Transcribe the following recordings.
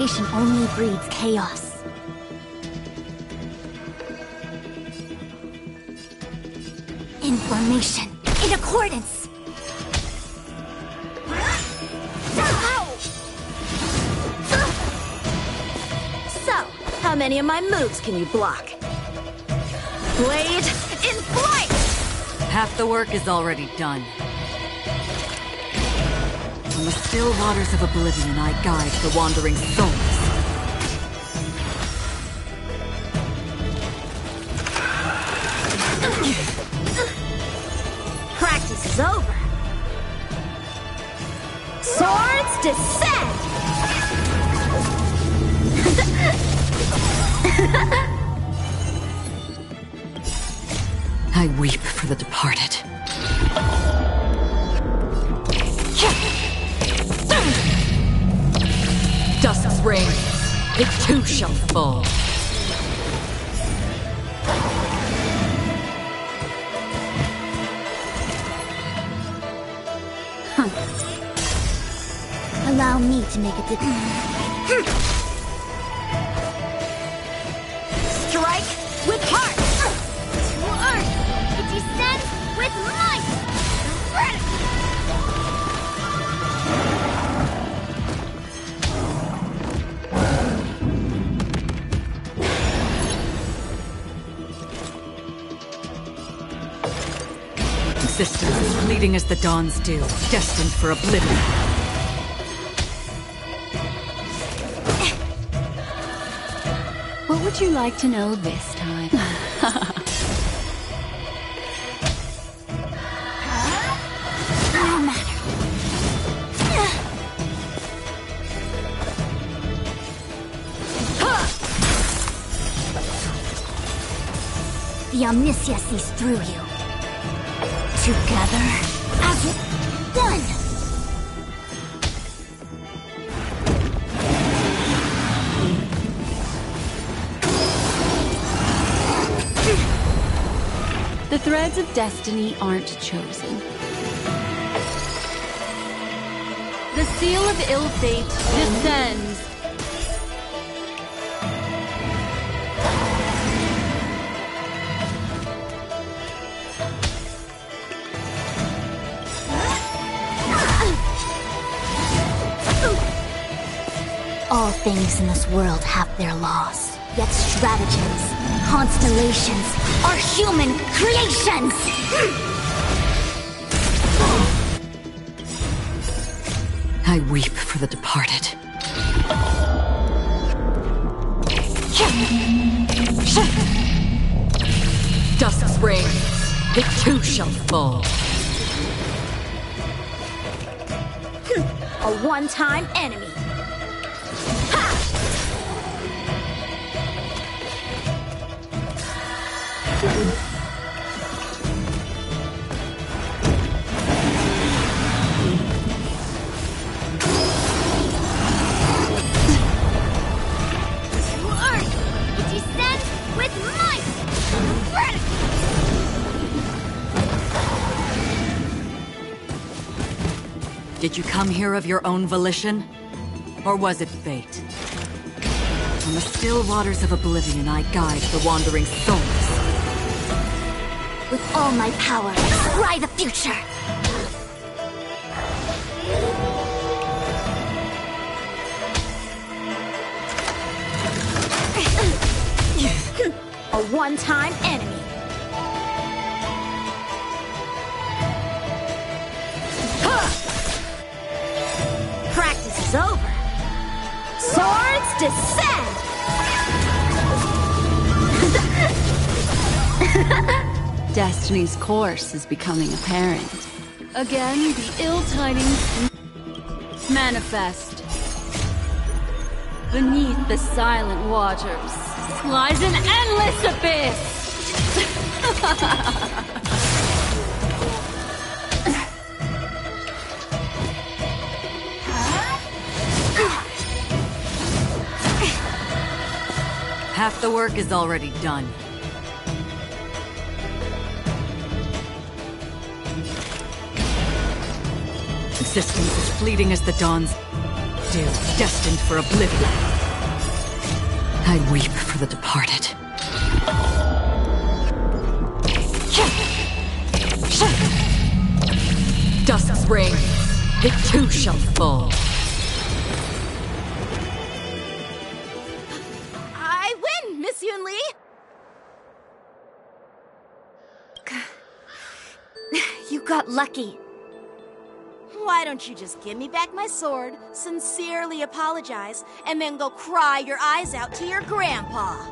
Information only breeds chaos. Information in accordance. So, how many of my moves can you block? Blade in flight! Half the work is already done. From the still waters of oblivion, I guide the wandering souls. Practice is over. Swords descend! I weep for the departed. Dusk's reign, it too shall fall. Allow me to make a difference. Strike with heart! To earth! It descends with might! Existence is fleeting as the dawns do, destined for oblivion. What would you like to know this time? No matter. The Omniscia sees through you. Together as one. The threads of destiny aren't chosen. The seal of ill fate descends. All things in this world have their laws, yet stratagems, constellations are human creations! I weep for the departed. Dusk's reign, it too shall fall. A one-time enemy. Did you come here of your own volition? Or was it fate? On the still waters of oblivion, I guide the wandering souls. With all my power, I scry the future! A one-time enemy. Practice is over. Swords descend! Destiny's course is becoming apparent. Again, the ill tidings manifest. Beneath the silent waters lies an endless abyss! Half the work is already done. Existence is fleeting as the dawns do, destined for oblivion. I weep for the departed. Dusk's reign, it too shall fall. I win, Miss Yunli! You got lucky. Why don't you just give me back my sword, sincerely apologize, and then go cry your eyes out to your grandpa?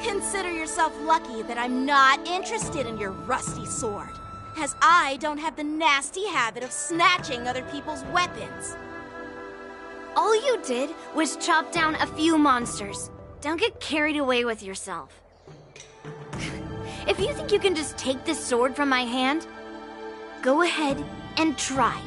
Consider yourself lucky that I'm not interested in your rusty sword, as I don't have the nasty habit of snatching other people's weapons. All you did was chop down a few monsters. Don't get carried away with yourself. If you think you can just take this sword from my hand, go ahead and try.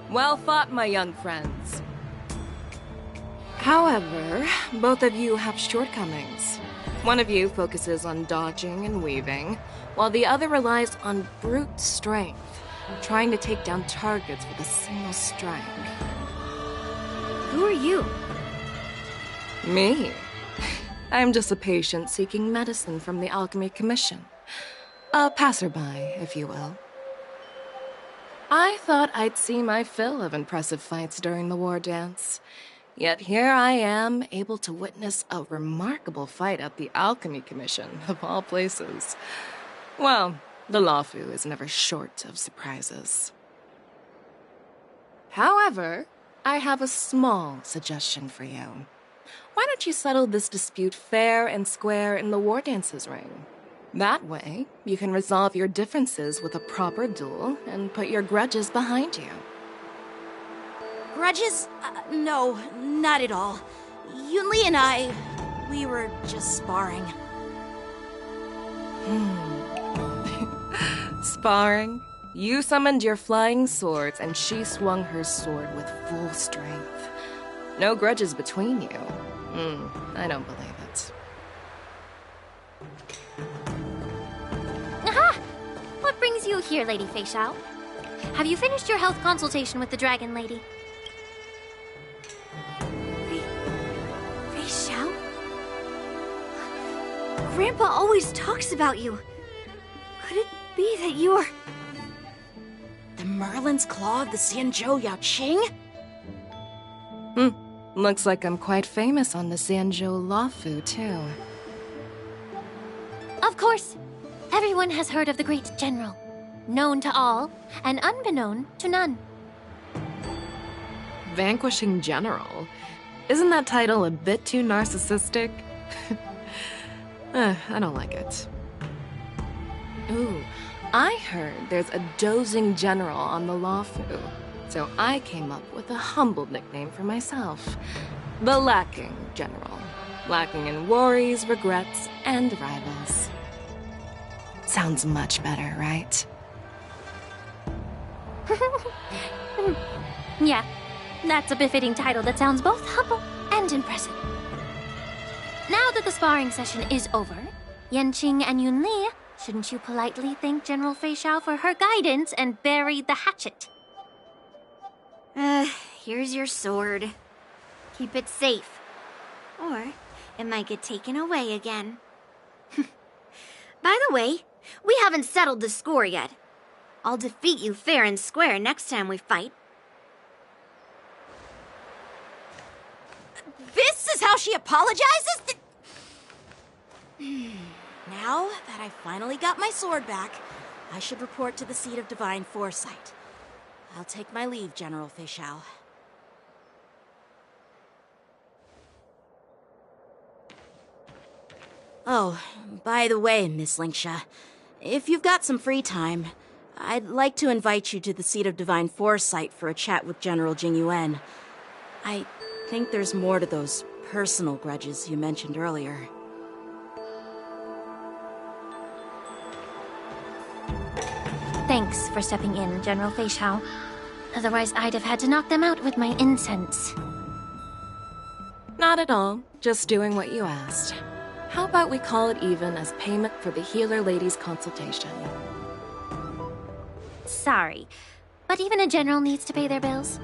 Well fought, my young friends. However, both of you have shortcomings. One of you focuses on dodging and weaving, while the other relies on brute strength, trying to take down targets with a single strike. Who are you? Me? I'm just a patient seeking medicine from the Alchemy Commission. A passerby, if you will. I thought I'd see my fill of impressive fights during the war dance. Yet here I am, able to witness a remarkable fight at the Alchemy Commission, of all places. Well, the Lawfu is never short of surprises. However, I have a small suggestion for you. Why don't you settle this dispute fair and square in the war dance's ring? That way, you can resolve your differences with a proper duel and put your grudges behind you. Grudges? No, not at all. Yunli and I, we were just sparring. Sparring? You summoned your flying swords and she swung her sword with full strength. No grudges between you. I don't believe it. Aha! What brings you here, Lady Fei Xiao? Have you finished your health consultation with the Dragon Lady? Fei Xiao? Grandpa always talks about you. Could it be that you are... The Merlin's Claw of the Xianzhou Yaoqing? Looks like I'm quite famous on the Xianzhou Lawfu, too. Of course. Everyone has heard of the great general. Known to all, and unbeknown to none. Vanquishing General? Isn't that title a bit too narcissistic? I don't like it. Ooh, I heard there's a dozing general on the Lawfu, so I came up with a humble nickname for myself. The Lacking General. Lacking in worries, regrets, and rivals. Sounds much better, right? Yeah, that's a befitting title that sounds both humble and impressive. Now that the sparring session is over, Yanqing and Yunli, shouldn't you politely thank General Fei Xiao for her guidance and bury the hatchet? Here's your sword. Keep it safe. Or it might get taken away again. By the way, we haven't settled the score yet. I'll defeat you fair and square next time we fight. This is how she apologizes? Now that I finally got my sword back, I should report to the seat of divine foresight. I'll take my leave, General Fei Xiao. Oh, by the way, Miss Linksha, if you've got some free time, I'd like to invite you to the Seat of Divine Foresight for a chat with General Jing Yuan. I think there's more to those personal grudges you mentioned earlier. Thanks for stepping in, General Feixiao. Otherwise, I'd have had to knock them out with my incense. Not at all. Just doing what you asked. How about we call it even as payment for the healer lady's consultation? Sorry, but even a general needs to pay their bills.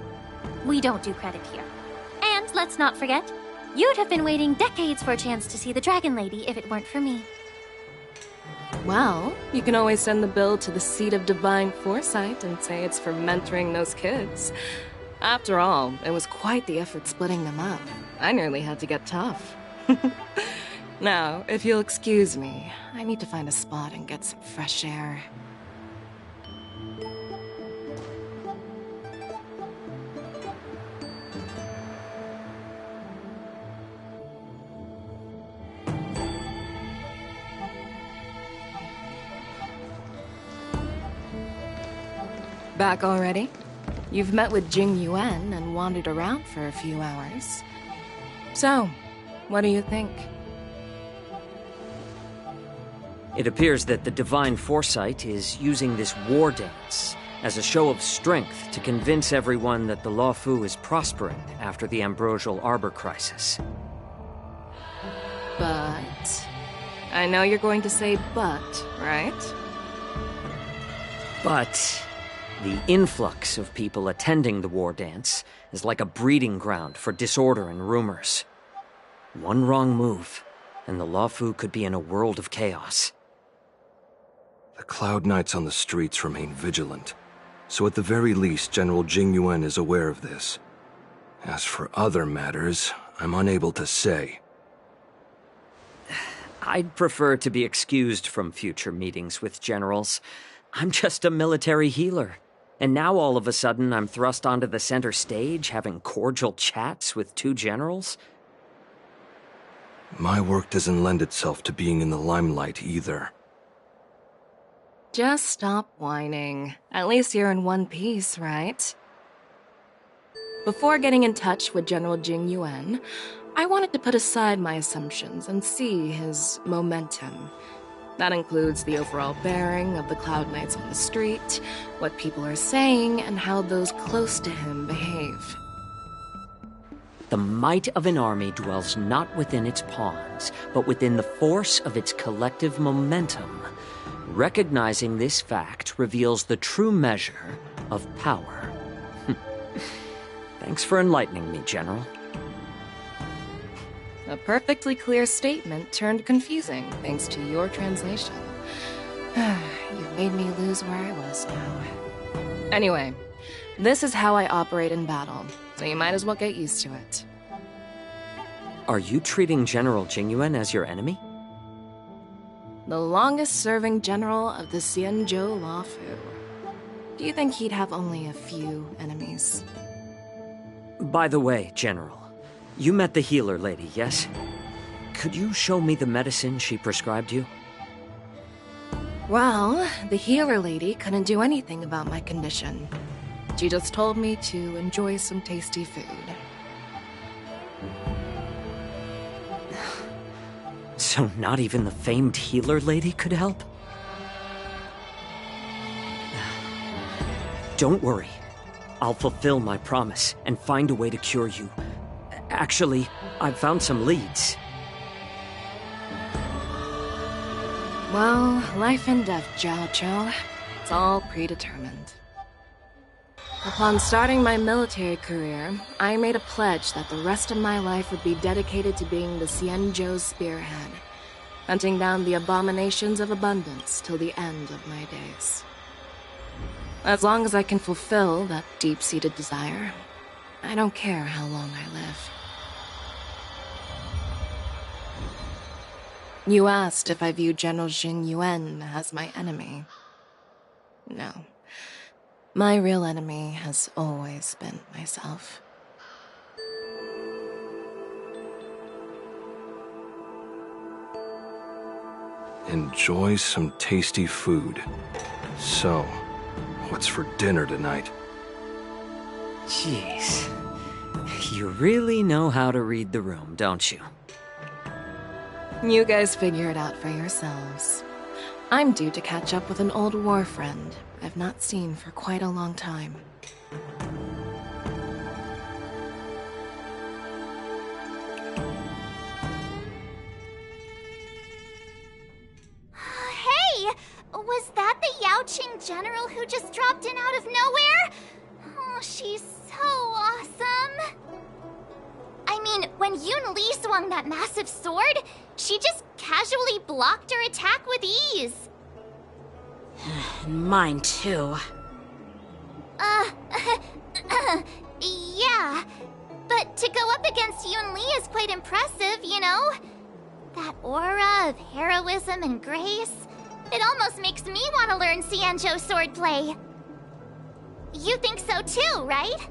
We don't do credit here. And let's not forget, you'd have been waiting decades for a chance to see the Dragon Lady if it weren't for me. Well, you can always send the bill to the Seat of Divine Foresight and say it's for mentoring those kids. After all, it was quite the effort splitting them up. I nearly had to get tough. Now, if you'll excuse me, I need to find a spot and get some fresh air. Back already? You've met with Jing Yuan and wandered around for a few hours. So, what do you think? It appears that the Divine Foresight is using this war dance as a show of strength to convince everyone that the Luofu is prospering after the Ambrosial Arbor crisis. But... I know you're going to say but, right? But the influx of people attending the war dance is like a breeding ground for disorder and rumors. One wrong move, and the Luofu could be in a world of chaos. The Cloud Knights on the streets remain vigilant, so at the very least, General Jing Yuan is aware of this. As for other matters, I'm unable to say. I'd prefer to be excused from future meetings with generals. I'm just a military healer. And now all of a sudden I'm thrust onto the center stage having cordial chats with two generals? My work doesn't lend itself to being in the limelight either. Just stop whining. At least you're in one piece, right? Before getting in touch with General Jing Yuan, I wanted to put aside my assumptions and see his momentum. That includes the overall bearing of the Cloud Knights on the street, what people are saying, and how those close to him behave. The might of an army dwells not within its pawns, but within the force of its collective momentum. Recognizing this fact reveals the true measure of power. Thanks for enlightening me, General. A perfectly clear statement turned confusing thanks to your translation. You've made me lose where I was now. Anyway, this is how I operate in battle, so you might as well get used to it. Are you treating General Jing Yuan as your enemy? The longest-serving general of the Xianzhou Luofu. Do you think he'd have only a few enemies? By the way, General, you met the healer lady, yes? Could you show me the medicine she prescribed you? Well, the healer lady couldn't do anything about my condition. She just told me to enjoy some tasty food. So not even the famed healer lady could help? Don't worry. I'll fulfill my promise and find a way to cure you. Actually, I've found some leads. Well, life and death, Jiao Zhou. It's all predetermined. Upon starting my military career, I made a pledge that the rest of my life would be dedicated to being the Xianzhou spearhead, hunting down the abominations of abundance till the end of my days. As long as I can fulfill that deep-seated desire, I don't care how long I live. You asked if I view General Jing Yuan as my enemy. No. My real enemy has always been myself. enjoy some tasty food. So, what's for dinner tonight? Jeez. You really know how to read the room, don't you? You guys figure it out for yourselves. I'm due to catch up with an old war friend I've not seen for quite a long time. Hey! Was that the Yaoqing general who just dropped in out of nowhere? Oh, she's so awesome! I mean, when Yun Li swung that massive sword, she just casually blocked her attack with ease. Mine too. Yeah. But to go up against Yun Li is quite impressive, you know? That aura of heroism and grace. It almost makes me want to learn Xianzhou swordplay. You think so too, right?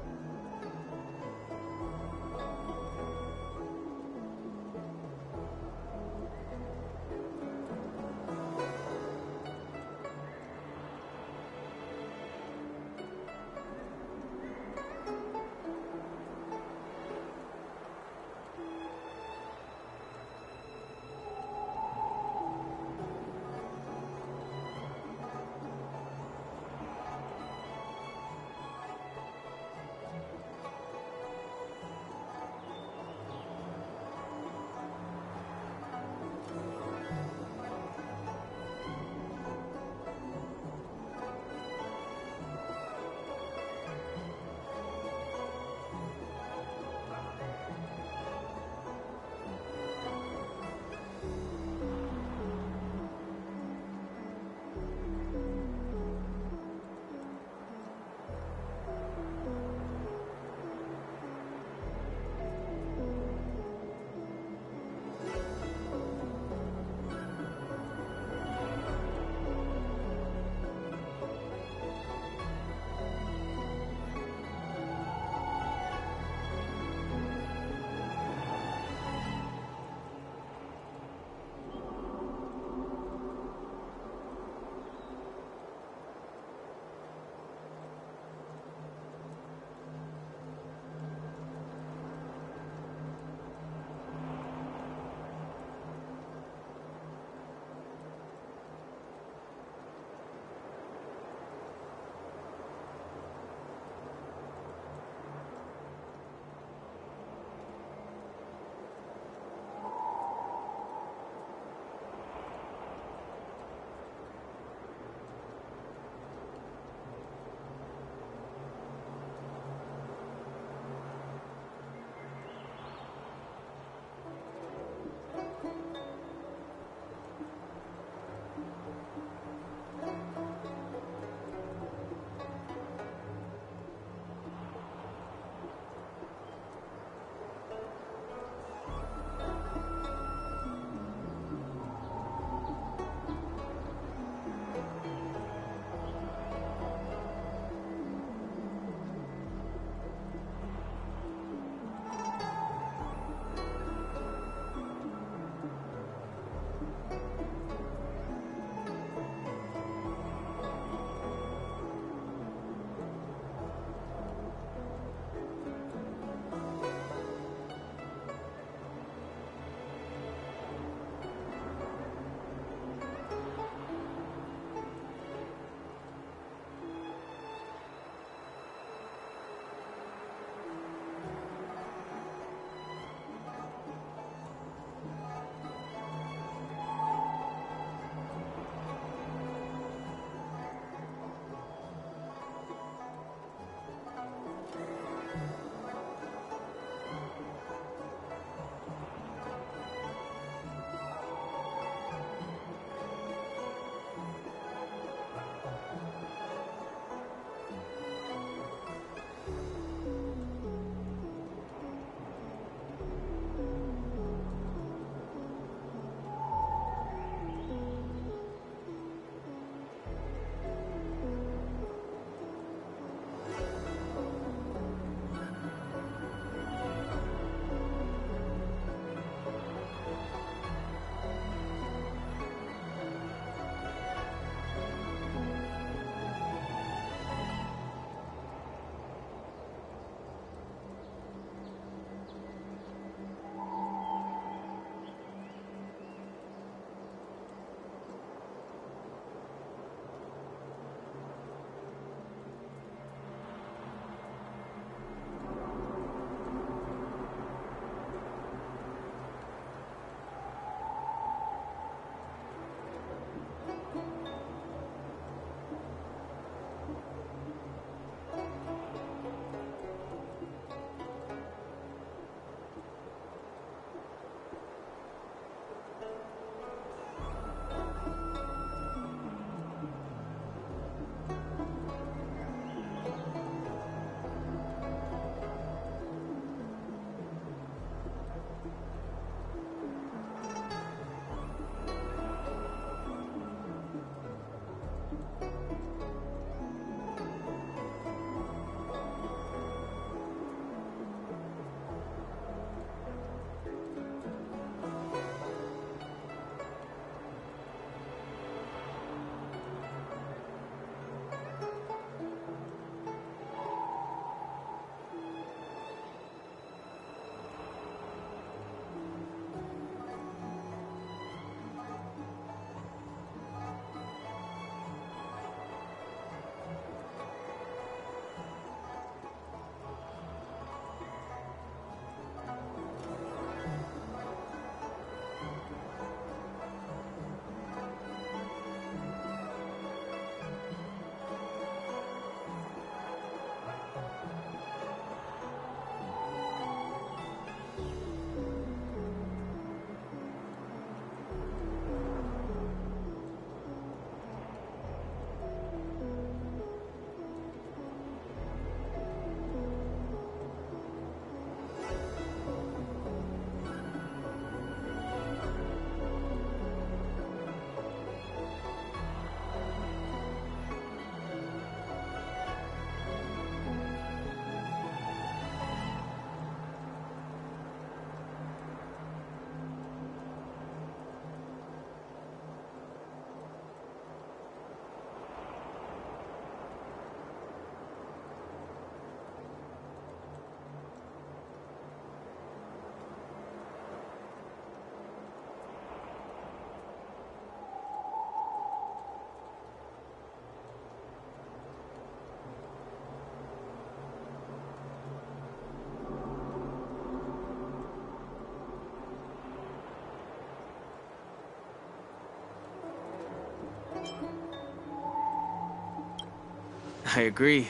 I agree.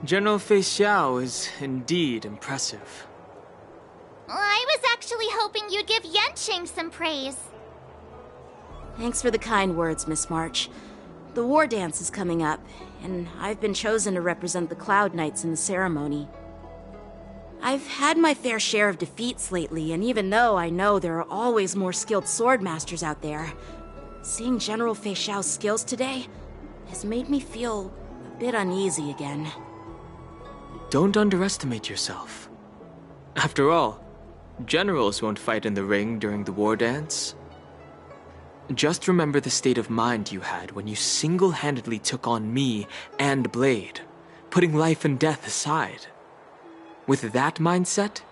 General Fei Xiao is indeed impressive. I was actually hoping you'd give Yenqing some praise. Thanks for the kind words, Miss March. The war dance is coming up, and I've been chosen to represent the Cloud Knights in the ceremony. I've had my fair share of defeats lately, and even though I know there are always more skilled swordmasters out there, seeing General Fei Xiao's skills today has made me feel a bit uneasy again. Don't underestimate yourself. After all, generals won't fight in the ring during the war dance. Just remember the state of mind you had when you single-handedly took on me and Blade, putting life and death aside. With that mindset,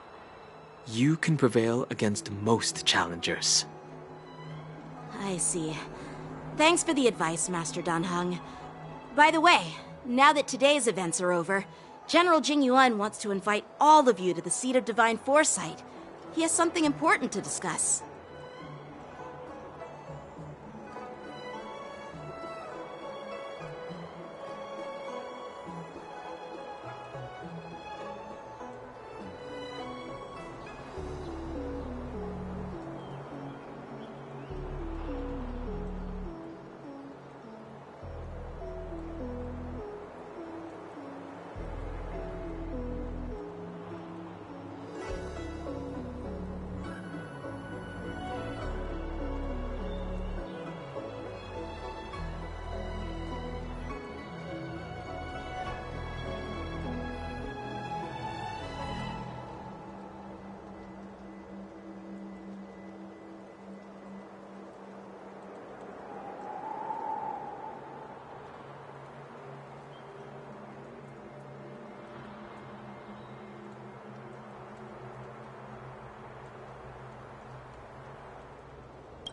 you can prevail against most challengers. I see. Thanks for the advice, Master Dan Heng. By the way, now that today's events are over, General Jing Yuan wants to invite all of you to the Seat of Divine Foresight. He has something important to discuss.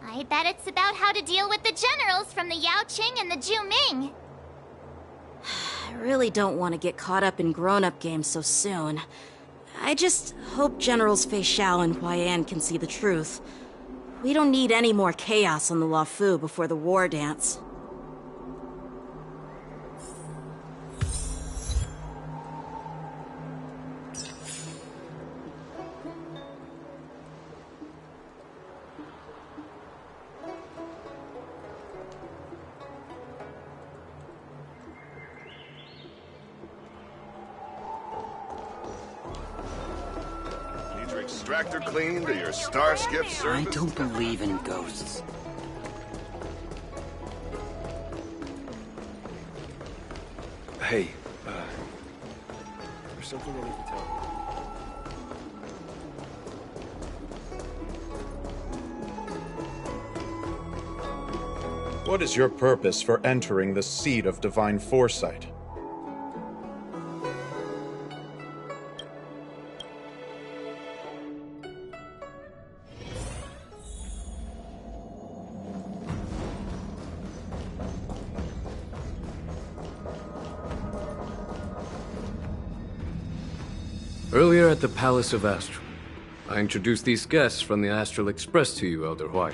I bet it's about how to deal with the generals from the Yaoqing and the Zhuming. I really don't want to get caught up in grown-up games so soon. I just hope Generals Fei Xiao and Huaiyan can see the truth. We don't need any more chaos on the Luofu before the war dance. Extractor cleaned or your star skip service? I don't believe in ghosts. Hey, there's something I need to tell you. What is your purpose for entering the Seat of Divine Foresight? Earlier at the Palace of Astral, I introduced these guests from the Astral Express to you, Elder White.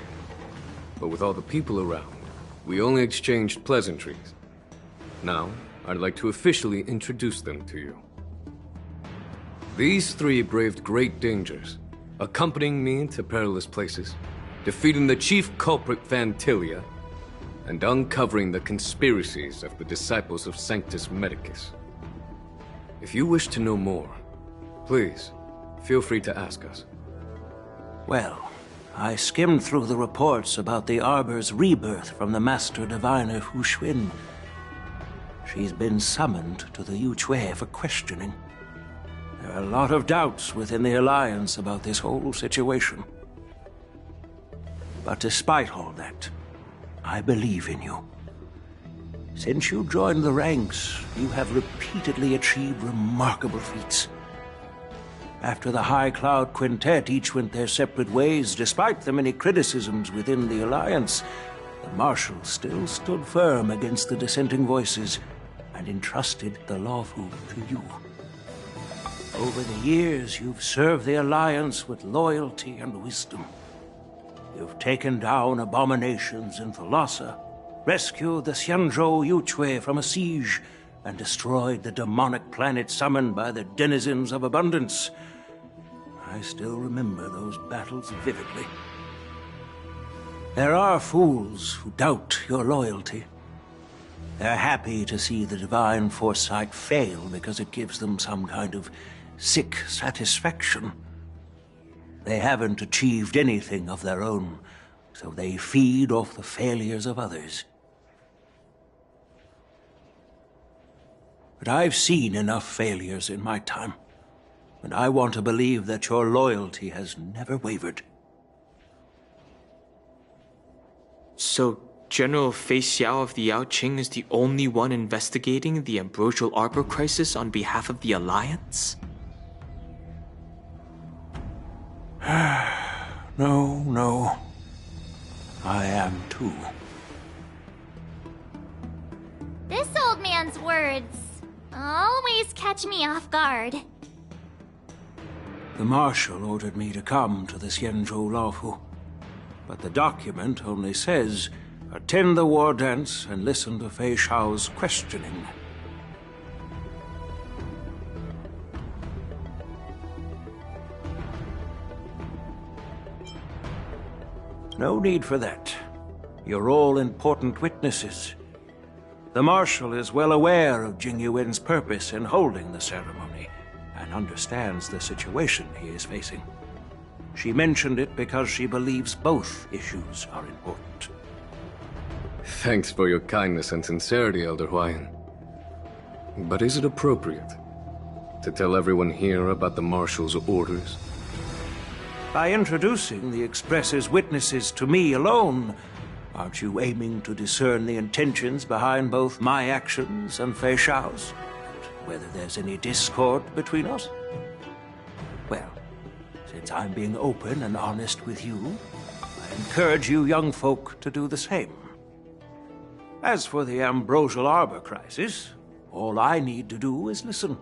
But with all the people around, we only exchanged pleasantries. Now, I'd like to officially introduce them to you. These three braved great dangers, accompanying me to perilous places, defeating the chief culprit Vantilia, and uncovering the conspiracies of the disciples of Sanctus Medicus. If you wish to know more, please, feel free to ask us. Well, I skimmed through the reports about the Arbor's rebirth from the Master Diviner Hu Xuan. She's been summoned to the Yu Chui for questioning. There are a lot of doubts within the Alliance about this whole situation. But despite all that, I believe in you. Since you joined the ranks, you have repeatedly achieved remarkable feats. After the High Cloud Quintet each went their separate ways, despite the many criticisms within the Alliance, the Marshal still stood firm against the dissenting voices and entrusted the Luofu to you. Over the years, you've served the Alliance with loyalty and wisdom. You've taken down abominations in Thalassa, rescued the Xianzhou Yu Chui from a siege, and destroyed the demonic planet summoned by the denizens of abundance. I still remember those battles vividly. There are fools who doubt your loyalty. They're happy to see the divine foresight fail because it gives them some kind of sick satisfaction. They haven't achieved anything of their own, so they feed off the failures of others. But I've seen enough failures in my time, and I want to believe that your loyalty has never wavered. So, General Fei Xiao of the Yaoqing is the only one investigating the Ambrosial Arbor crisis on behalf of the Alliance? No. I am too. This old man's words always catch me off guard. The Marshal ordered me to come to the Xianzhou Laofu, but the document only says, attend the war dance and listen to Fei Xiao's questioning. No need for that. You're all important witnesses. The Marshal is well aware of Jing Yuan's purpose in holding the ceremony, and understands the situation he is facing. She mentioned it because she believes both issues are important. Thanks for your kindness and sincerity, Elder Huayan. But is it appropriate to tell everyone here about the Marshal's orders? By introducing the Express's witnesses to me alone, aren't you aiming to discern the intentions behind both my actions and Fei Xiao's? And whether there's any discord between us? Well, since I'm being open and honest with you, I encourage you young folk to do the same. As for the Ambrosial Arbor crisis, all I need to do is listen.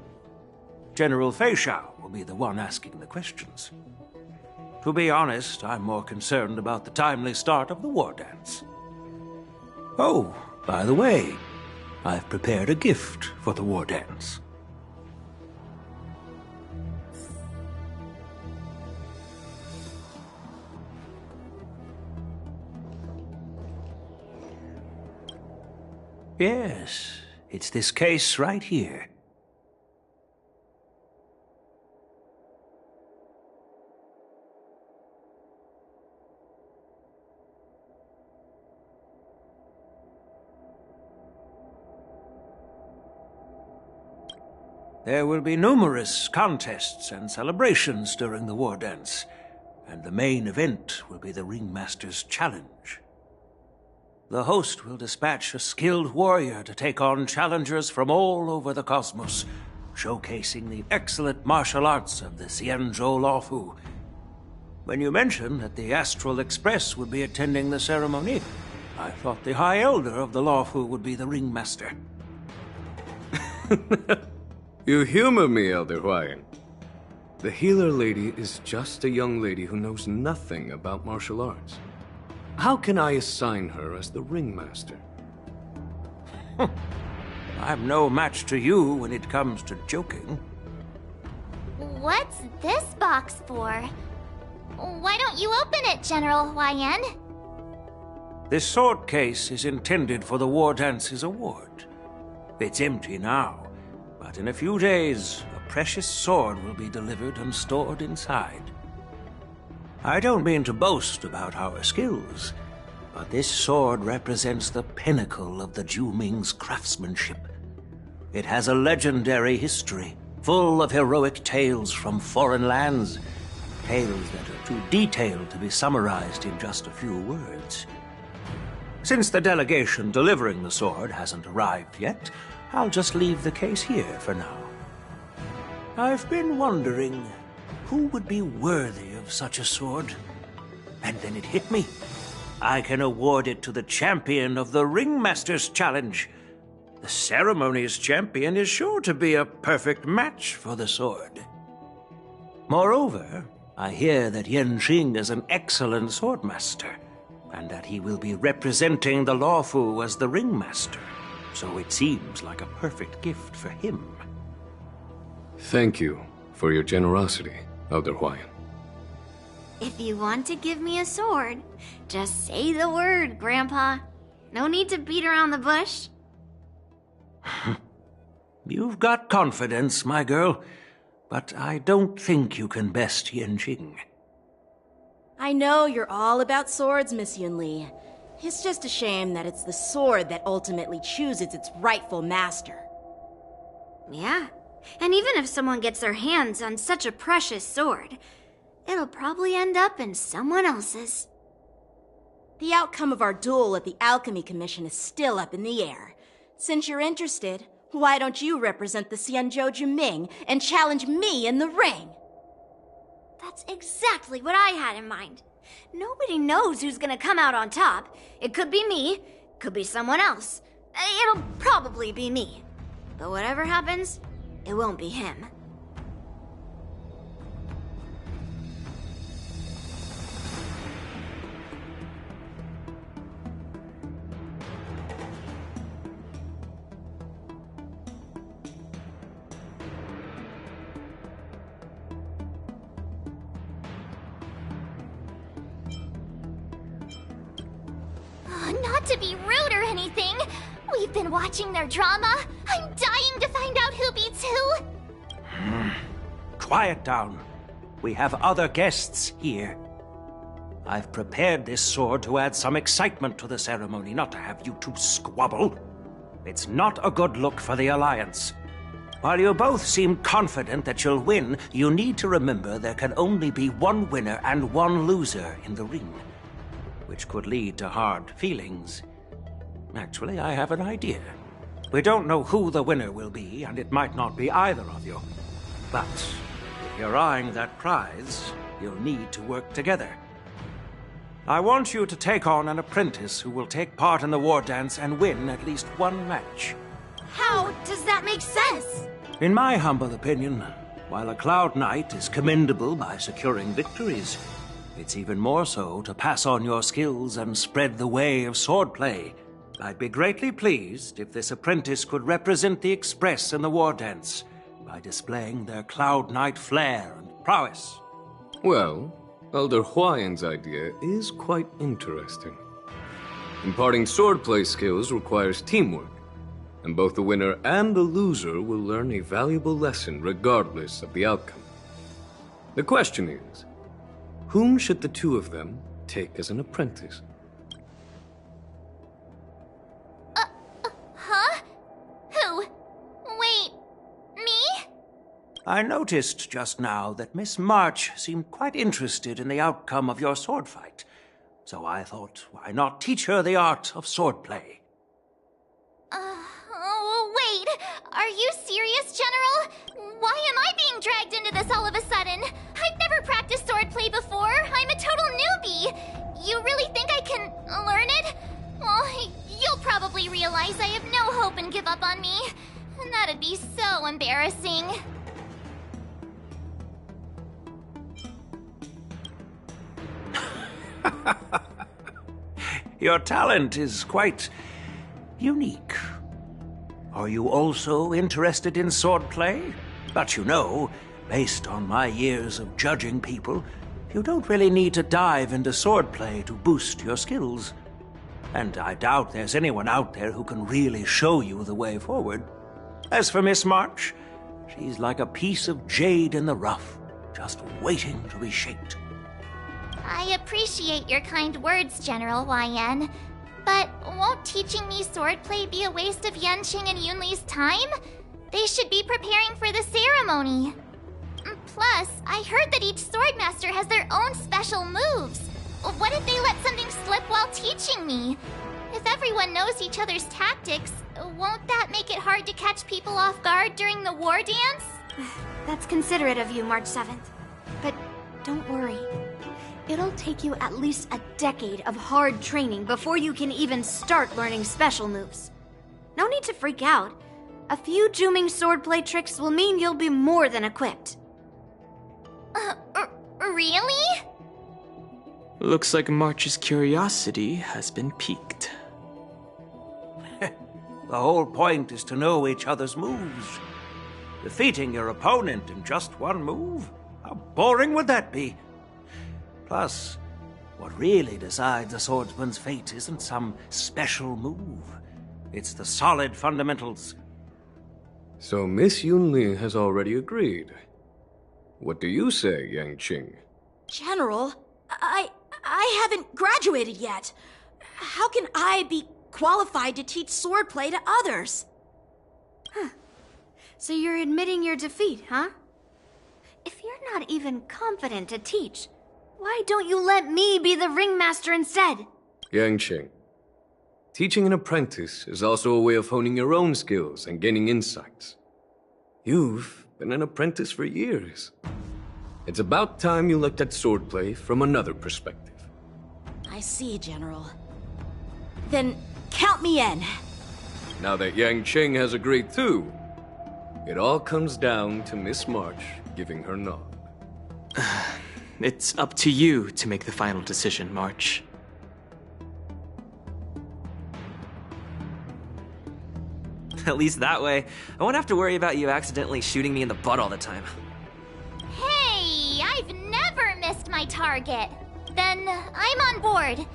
General Fei Xiao will be the one asking the questions. To be honest, I'm more concerned about the timely start of the war dance. Oh, by the way, I've prepared a gift for the war dance. Yes, it's this case right here. There will be numerous contests and celebrations during the war dance, and the main event will be the Ringmaster's Challenge. The host will dispatch a skilled warrior to take on challengers from all over the cosmos, showcasing the excellent martial arts of the Xianzhou Laofu. When you mentioned that the Astral Express would be attending the ceremony, I thought the High Elder of the Laofu would be the Ringmaster. You humor me, Elder Huayan. The healer lady is just a young lady who knows nothing about martial arts. How can I assign her as the ringmaster? I'm no match to you when it comes to joking. What's this box for? Why don't you open it, General Huayan? This sword case is intended for the War Dance's award. It's empty now. But in a few days, a precious sword will be delivered and stored inside. I don't mean to boast about our skills, but this sword represents the pinnacle of the Zhu-Ming's craftsmanship. It has a legendary history, full of heroic tales from foreign lands, tales that are too detailed to be summarized in just a few words. Since the delegation delivering the sword hasn't arrived yet, I'll just leave the case here for now. I've been wondering who would be worthy of such a sword. And then it hit me. I can award it to the champion of the Ringmaster's Challenge. The ceremony's champion is sure to be a perfect match for the sword. Moreover, I hear that Yan Xing is an excellent swordmaster, and that he will be representing the Laofu as the Ringmaster. so it seems like a perfect gift for him. Thank you for your generosity, Elder Hawaiian. If you want to give me a sword, just say the word, Grandpa. No need to beat around the bush. You've got confidence, my girl, but I don't think you can best Yanqing. I know you're all about swords, Miss Yunli. It's just a shame that it's the sword that ultimately chooses its rightful master. Yeah, and even if someone gets their hands on such a precious sword, it'll probably end up in someone else's. The outcome of our duel at the Alchemy Commission is still up in the air. Since you're interested, why don't you represent the Xianzhou Juming and challenge me in the ring? That's exactly what I had in mind. Nobody knows who's gonna come out on top. It could be me, could be someone else. It'll probably be me. But whatever happens, it won't be him. Not to be rude or anything, we've been watching their drama. I'm dying to find out who beats who. Quiet down. We have other guests here. I've prepared this sword to add some excitement to the ceremony, not to have you two squabble. It's not a good look for the Alliance. While you both seem confident that you'll win, you need to remember there can only be one winner and one loser in the ring, which could lead to hard feelings. Actually, I have an idea. We don't know who the winner will be, and it might not be either of you. But if you're eyeing that prize, you'll need to work together. I want you to take on an apprentice who will take part in the war dance and win at least one match. How does that make sense? In my humble opinion, while a Cloud Knight is commendable by securing victories, it's even more so to pass on your skills and spread the way of swordplay. I'd be greatly pleased if this apprentice could represent the Express in the war dance by displaying their Cloud Knight flair and prowess. Well, Elder Hawaiian's idea is quite interesting. Imparting swordplay skills requires teamwork, and both the winner and the loser will learn a valuable lesson regardless of the outcome. The question is, whom should the two of them take as an apprentice? Huh? Who? Wait, me? I noticed just now that Miss March seemed quite interested in the outcome of your sword fight, so I thought, why not teach her the art of swordplay? Oh, wait. Are you serious, General? Why am I being dragged into this all of a sudden? I've never practiced swordplay before. I'm a total newbie. You really think I can learn it? Well, you'll probably realize I have no hope and give up on me. And that'd be so embarrassing. Your talent is quite unique. Are you also interested in swordplay? But you know, based on my years of judging people, you don't really need to dive into swordplay to boost your skills. And I doubt there's anyone out there who can really show you the way forward. As for Miss March, she's like a piece of jade in the rough, just waiting to be shaped. I appreciate your kind words, General YN. But won't teaching me swordplay be a waste of Yanqing and Yunli's time? They should be preparing for the ceremony. Plus, I heard that each swordmaster has their own special moves. What if they let something slip while teaching me? If everyone knows each other's tactics, won't that make it hard to catch people off guard during the war dance? That's considerate of you, March 7th. But don't worry. It'll take you at least a decade of hard training before you can even start learning special moves. No need to freak out. A few Juming swordplay tricks will mean you'll be more than equipped. Really? Looks like March's curiosity has been piqued. The whole point is to know each other's moves. Defeating your opponent in just one move? How boring would that be? Plus, what really decides a swordsman's fate isn't some special move. It's the solid fundamentals. So Miss Yunli has already agreed. What do you say, Yang Qing? General, I haven't graduated yet. How can I be qualified to teach swordplay to others? So you're admitting your defeat, huh? If you're not even confident to teach, why don't you let me be the ringmaster instead? Yang Qing, teaching an apprentice is also a way of honing your own skills and gaining insights. You've been an apprentice for years. It's about time you looked at swordplay from another perspective. I see, General. Then count me in. Now that Yang Qing has agreed too, it all comes down to Miss March giving her nod. It's up to you to make the final decision, March. At least that way, I won't have to worry about you accidentally shooting me in the butt all the time. Hey, I've never missed my target. Then I'm on board.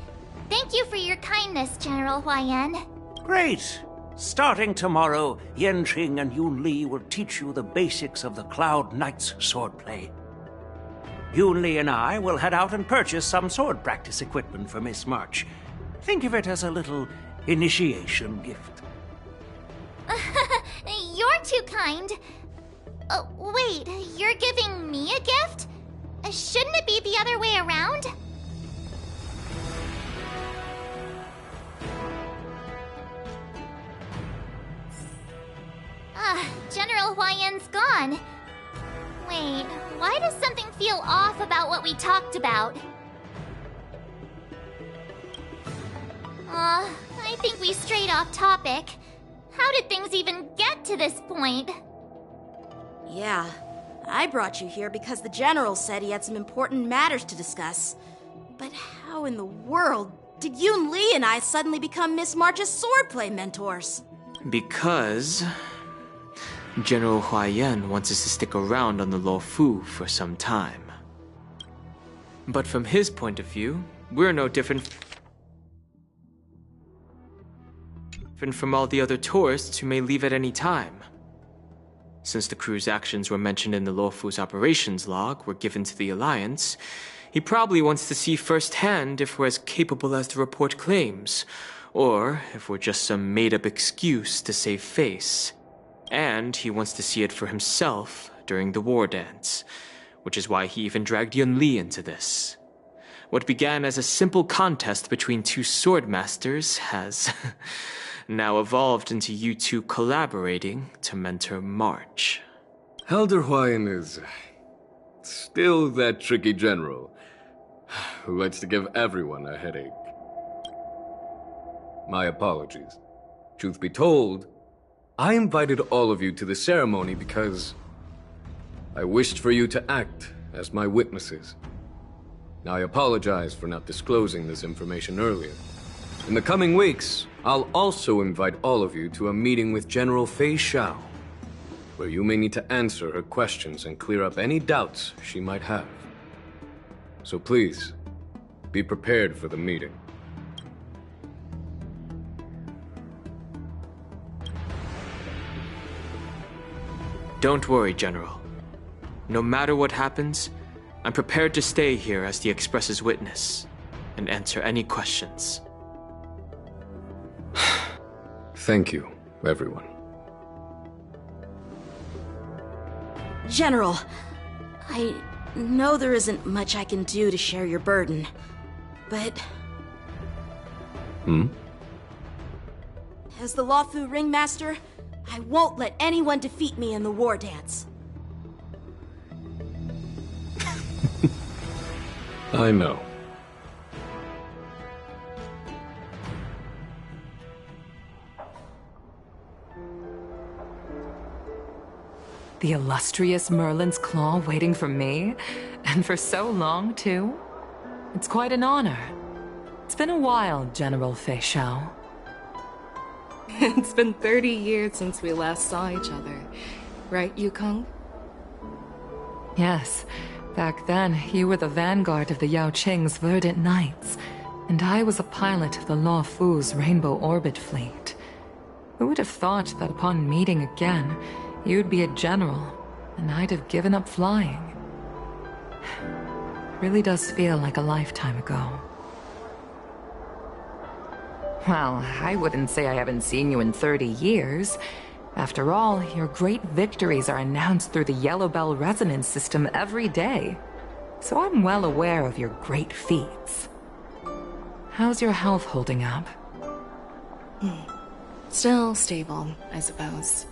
Thank you for your kindness, General Huayan. Great! Starting tomorrow, Yanqing and Yunli will teach you the basics of the Cloud Knight's swordplay. Yunli and I will head out and purchase some sword practice equipment for Miss March. Think of it as a little initiation gift. You're too kind. Wait, you're giving me a gift? Shouldn't it be the other way around? General Huayan's gone. Wait, why does something feel off about what we talked about? I think we strayed off topic. How did things even get to this point? Yeah, I brought you here because the General said he had some important matters to discuss. But how in the world did Yun Li and I suddenly become Miss March's swordplay mentors? Because General Huayan wants us to stick around on the Luofu for some time. But from his point of view, we're no different from all the other tourists who may leave at any time. Since the crew's actions were mentioned in the Luofu's operations log were given to the Alliance, he probably wants to see firsthand if we're as capable as the report claims, or if we're just some made-up excuse to save face. And he wants to see it for himself during the war dance, which is why he even dragged Yun Li into this. What began as a simple contest between two sword masters has now evolved into you two collaborating to mentor March. Elder Huayan is still that tricky general who likes to give everyone a headache. My apologies. Truth be told, I invited all of you to the ceremony because I wished for you to act as my witnesses. Now, I apologize for not disclosing this information earlier. In the coming weeks, I'll also invite all of you to a meeting with General Fei Xiao, where you may need to answer her questions and clear up any doubts she might have. So please, be prepared for the meeting. Don't worry, General. No matter what happens, I'm prepared to stay here as the Express's witness and answer any questions. Thank you, everyone. General, I know there isn't much I can do to share your burden, but... As the Luofu ringmaster, I won't let anyone defeat me in the war dance. I know. The illustrious Merlin's claw waiting for me? And for so long, too? It's quite an honor. It's been a while, General Fei Xiao. It's been 30 years since we last saw each other. Right, Yukong? Yes. Back then, you were the vanguard of the Yao Qing's Verdant Knights, and I was a pilot of the Law Fu's Rainbow Orbit fleet. Who would have thought that upon meeting again, you'd be a general, and I'd have given up flying? Really does feel like a lifetime ago. Well, I wouldn't say I haven't seen you in 30 years. After all, your great victories are announced through the Yellow Bell resonance system every day. So I'm well aware of your great feats. How's your health holding up? Still stable, I suppose.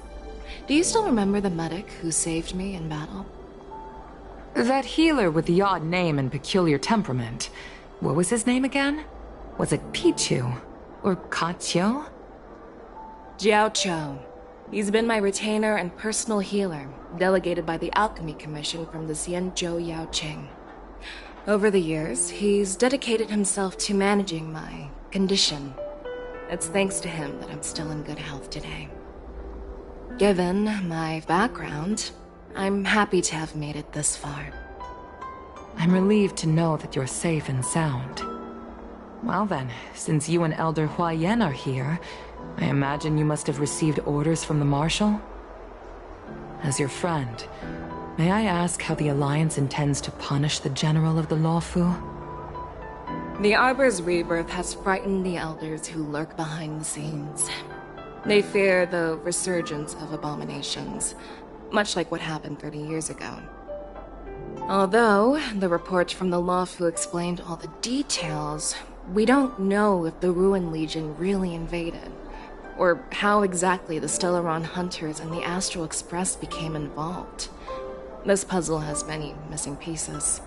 Do you still remember the medic who saved me in battle? That healer with the odd name and peculiar temperament. What was his name again? Was it Pichu? Or Kachio? Jiao Cho. He's been my retainer and personal healer, delegated by the Alchemy Commission from the Xianzhou Yao Qing. Over the years, he's dedicated himself to managing my condition. It's thanks to him that I'm still in good health today. Given my background, I'm happy to have made it this far. I'm relieved to know that you're safe and sound. Well then, since you and Elder Huayan are here, I imagine you must have received orders from the Marshal? As your friend, may I ask how the Alliance intends to punish the General of the Lawfu? The Arbor's rebirth has frightened the Elders who lurk behind the scenes. They fear the resurgence of abominations, much like what happened 30 years ago. Although the report from the Lawfu explained all the details, we don't know if the Ruin Legion really invaded, or how exactly the Stellaron Hunters and the Astral Express became involved. This puzzle has many missing pieces.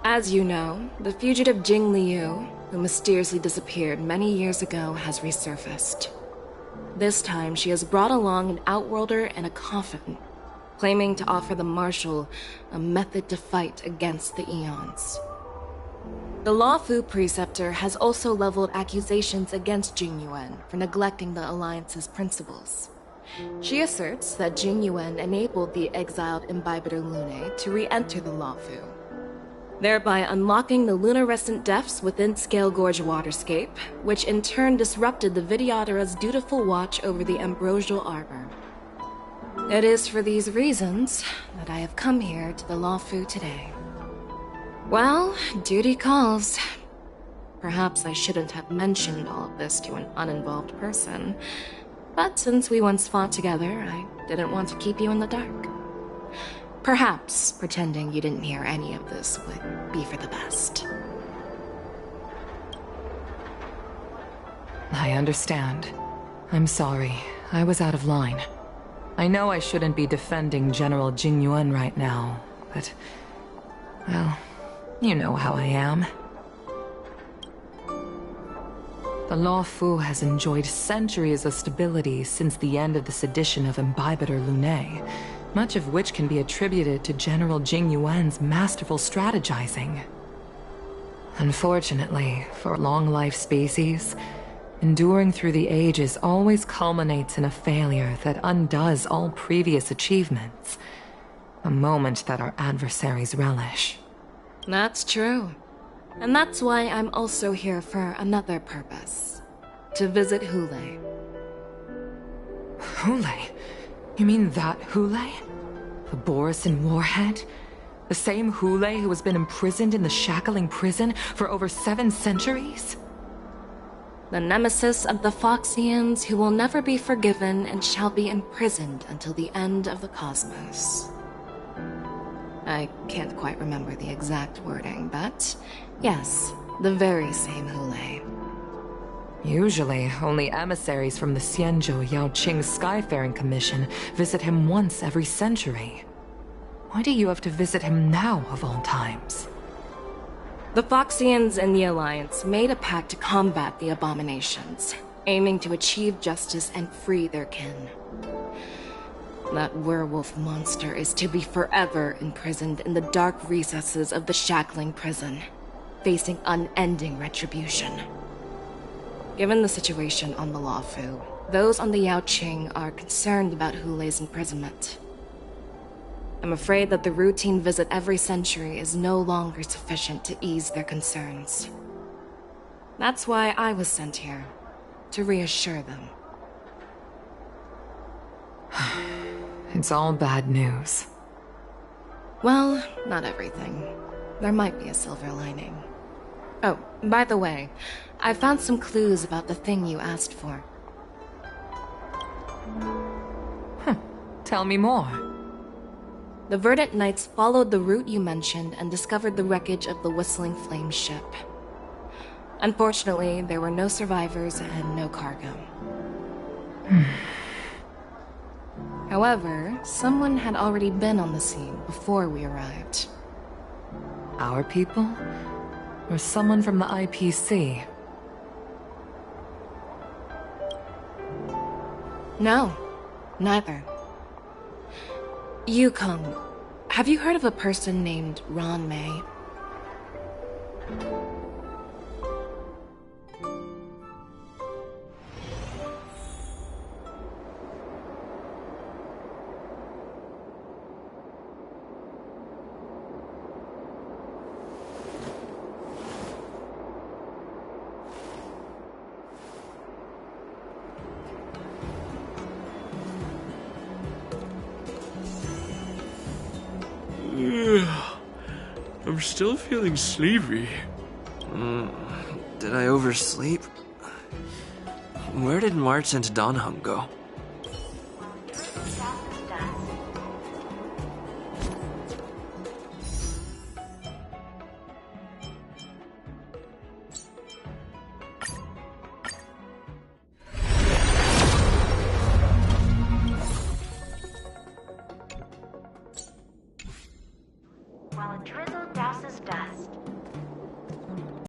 As you know, the fugitive Jing Liu, who mysteriously disappeared many years ago, has resurfaced. This time, she has brought along an Outworlder and a coffin, claiming to offer the Marshal a method to fight against the Eons. The Lawfu Preceptor has also leveled accusations against Jing Yuan for neglecting the Alliance's principles. She asserts that Jing Yuan enabled the exiled Imbibitor Lunae to re-enter the Lawfu, thereby unlocking the lunarescent depths within Scale Gorge Waterscape, which in turn disrupted the Vidyadhara's dutiful watch over the Ambrosial Arbor. It is for these reasons that I have come here to the Lawfu today. Well, duty calls. Perhaps I shouldn't have mentioned all of this to an uninvolved person, but since we once fought together, I didn't want to keep you in the dark. Perhaps pretending you didn't hear any of this would be for the best. I understand. I'm sorry. I was out of line. I know I shouldn't be defending General Jing Yuan right now, but... well, you know how I am. The Lawfu has enjoyed centuries of stability since the end of the sedition of Imbibitor Lunae, much of which can be attributed to General Jing Yuan's masterful strategizing. Unfortunately, for long-life species, enduring through the ages always culminates in a failure that undoes all previous achievements. A moment that our adversaries relish. That's true. And that's why I'm also here for another purpose. To visit Hule. Hule? You mean that Hule? The Borisin warhead? The same Hule who has been imprisoned in the Shackling prison for over 7 centuries? The nemesis of the Foxians who will never be forgiven and shall be imprisoned until the end of the cosmos. I can't quite remember the exact wording, but yes, the very same Hule. Usually, only emissaries from the Xianzhou Yao Qing Skyfaring Commission visit him once every century. Why do you have to visit him now, of all times? The Foxians and the Alliance made a pact to combat the abominations, aiming to achieve justice and free their kin. That werewolf monster is to be forever imprisoned in the dark recesses of the Shackling prison, facing unending retribution. Given the situation on the Lawfu, those on the Yaoqing are concerned about Hulei's imprisonment. I'm afraid that the routine visit every century is no longer sufficient to ease their concerns. That's why I was sent here, to reassure them. It's all bad news. Well, not everything. There might be a silver lining. Oh, by the way, I found some clues about the thing you asked for. Tell me more. The Verdant Knights followed the route you mentioned and discovered the wreckage of the Whistling Flame ship. Unfortunately, there were no survivors and no cargo. However, someone had already been on the scene before we arrived. Our people? Or someone from the IPC? No, neither. Yukong, have you heard of a person named Ron May? I'm still feeling sleepy. Did I oversleep? Where did March and Donhum go? While a drizzle